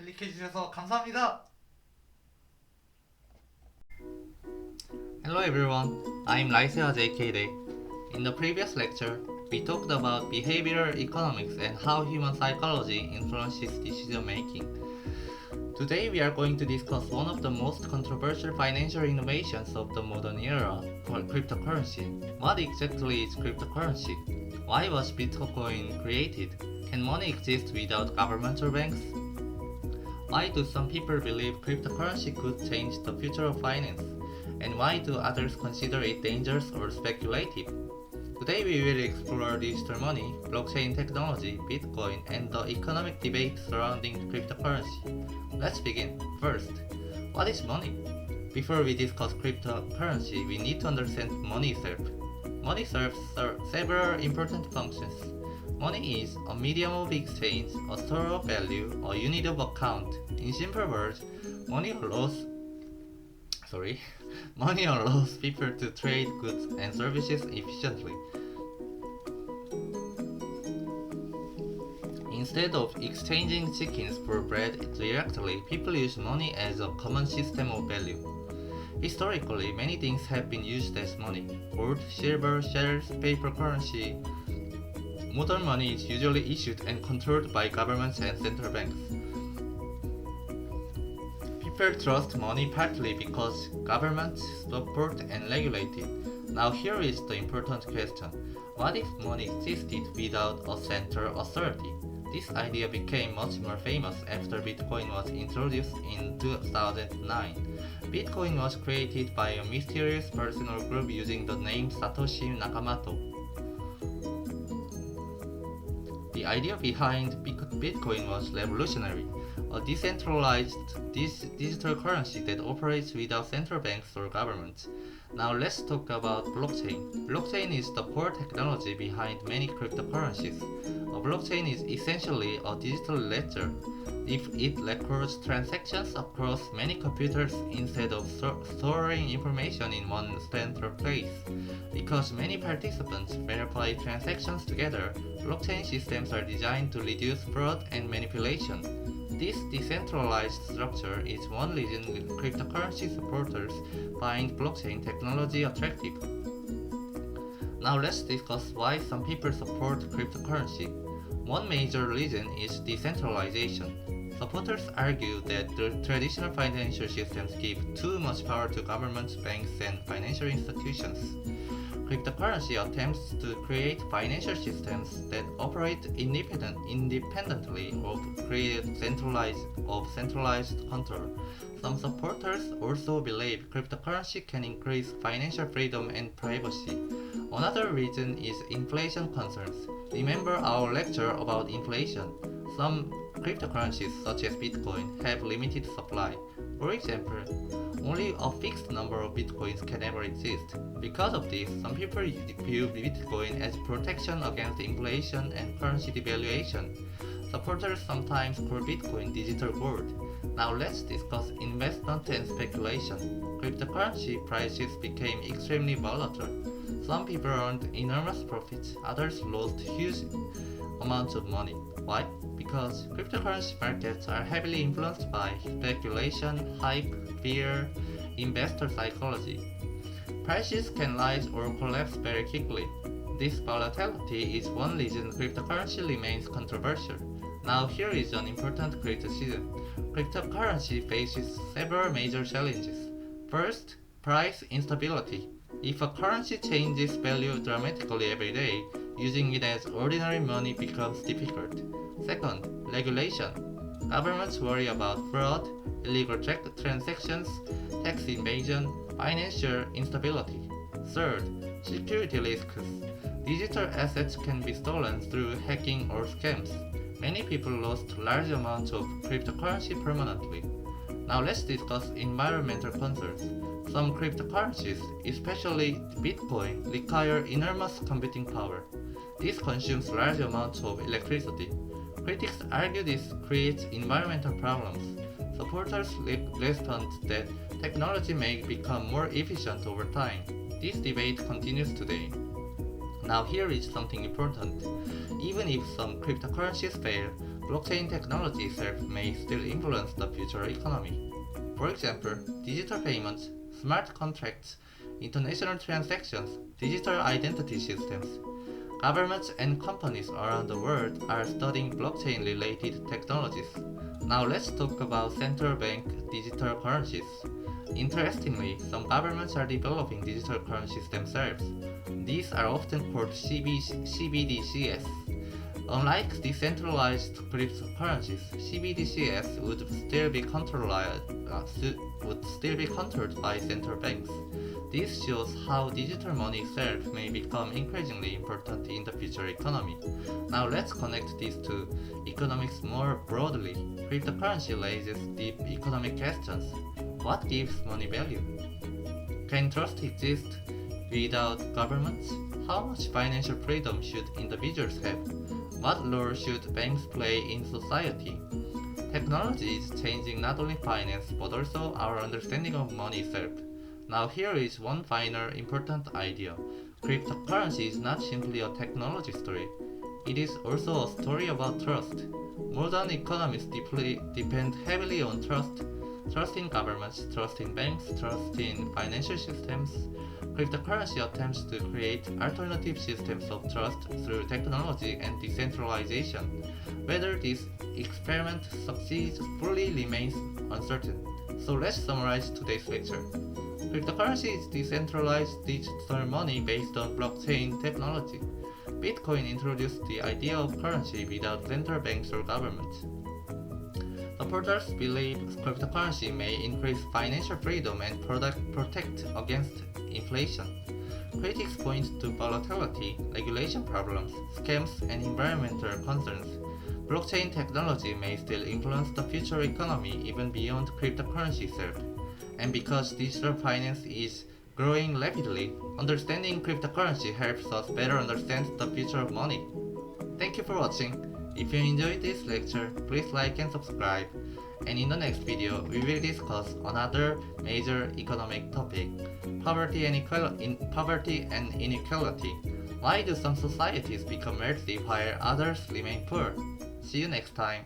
클릭해주셔서 감사합니다. Hello everyone, I'm Laisea JK Day. In the previous lecture, we talked about behavioral economics and how human psychology influences decision making. Today we are going to discuss one of the most controversial financial innovations of the modern era, cryptocurrency. What exactly is cryptocurrency? Why was Bitcoin created? Can money exist without governments or banks? Why do some people believe cryptocurrency could change the future of finance? And why do others consider it dangerous or speculative? Today we will explore digital money, blockchain technology, Bitcoin, and the economic debate surrounding cryptocurrency. Let's begin. First, what is money? Before we discuss cryptocurrency, we need to understand money itself. Money serves several important functions. Money is a medium of exchange, a store of value, a unit of account. In simple words, money allows money allows people to trade goods and services efficiently. Instead of exchanging chickens for bread directly, people use money as a common system of value. Historically, many things have been used as money: gold, silver, shares, paper currency. Modern money is usually issued and controlled by governments and central banks. People trust money partly because governments support and regulate it. Now here is the important question. What if money existed without a central authority? This idea became much more famous after Bitcoin was introduced in 2009. Bitcoin was created by a mysterious person or group using the name Satoshi Nakamoto. The idea behind Bitcoin was revolutionary, a decentralized digital currency that operates without central banks or governments. Now let's talk about blockchain. Blockchain is the core technology behind many cryptocurrencies. A blockchain is essentially a digital ledger. It records transactions across many computers instead of storing information in one central place. Because many participants verify transactions together, blockchain systems are designed to reduce fraud and manipulation. This decentralized structure is one reason cryptocurrency supporters find blockchain technology attractive. Now let's discuss why some people support cryptocurrency. One major reason is decentralization. Supporters argue that the traditional financial systems give too much power to governments, banks, and financial institutions. Cryptocurrency attempts to create financial systems that operate independently of centralized control. Some supporters also believe cryptocurrency can increase financial freedom and privacy. Another reason is inflation concerns. Remember our lecture about inflation. Some cryptocurrencies such as Bitcoin have limited supply. For example, only a fixed number of bitcoins can ever exist. Because of this, some people view Bitcoin as protection against inflation and currency devaluation. Supporters sometimes call Bitcoin digital gold. Now let's discuss investment and speculation. Cryptocurrency prices became extremely volatile. Some people earned enormous profits, others lost huge amounts of money. Why? Because cryptocurrency markets are heavily influenced by speculation, hype, fear, investor psychology. Prices can rise or collapse very quickly. This volatility is one reason cryptocurrency remains controversial. Now here is an important criticism. Cryptocurrency faces several major challenges. First, price instability. If a currency changes value dramatically every day, using it as ordinary money becomes difficult. Second, regulation. Governments worry about fraud, illegal transactions, tax evasion, financial instability. Third, security risks. Digital assets can be stolen through hacking or scams. Many people lost large amounts of cryptocurrency permanently. Now let's discuss environmental concerns. Some cryptocurrencies, especially Bitcoin, require enormous computing power. This consumes large amounts of electricity. Critics argue this creates environmental problems. Supporters respond that technology may become more efficient over time. This debate continues today. Now here is something important. Even if some cryptocurrencies fail, blockchain technology itself may still influence the future economy. For example, digital payments, smart contracts, international transactions, digital identity systems. Governments and companies around the world are studying blockchain related technologies. Now let's talk about central bank digital currencies. Interestingly, some governments are developing digital currencies themselves. These are often called CBDCs. Unlike decentralized cryptocurrencies, CBDCs would still be controlled by central banks. This shows how digital money itself may become increasingly important in the future economy. Now let's connect these to economics more broadly. Cryptocurrency raises deep economic questions. What gives money value? Can trust exist without governments? How much financial freedom should individuals have? What role should banks play in society? Technology is changing not only finance but also our understanding of money itself. Now here is one final important idea. Cryptocurrency is not simply a technology story. It is also a story about trust. Modern economies depend heavily on trust. Trust in governments, trust in banks, trust in financial systems. Cryptocurrency attempts to create alternative systems of trust through technology and decentralization. Whether this experiment succeeds fully remains uncertain. So let's summarize today's lecture. Cryptocurrency is decentralized digital money based on blockchain technology. Bitcoin introduced the idea of currency without central banks or governments. Supporters believe cryptocurrency may increase financial freedom and protect against inflation. Critics point to volatility, regulation problems, scams, and environmental concerns. Blockchain technology may still influence the future economy even beyond cryptocurrency itself. And because digital finance is growing rapidly, understanding cryptocurrency helps us better understand the future of money. Thank you for watching. If you enjoyed this lecture, please like and subscribe. And in the next video, we will discuss another major economic topic, poverty and inequality. Why do some societies become wealthy while others remain poor? See you next time.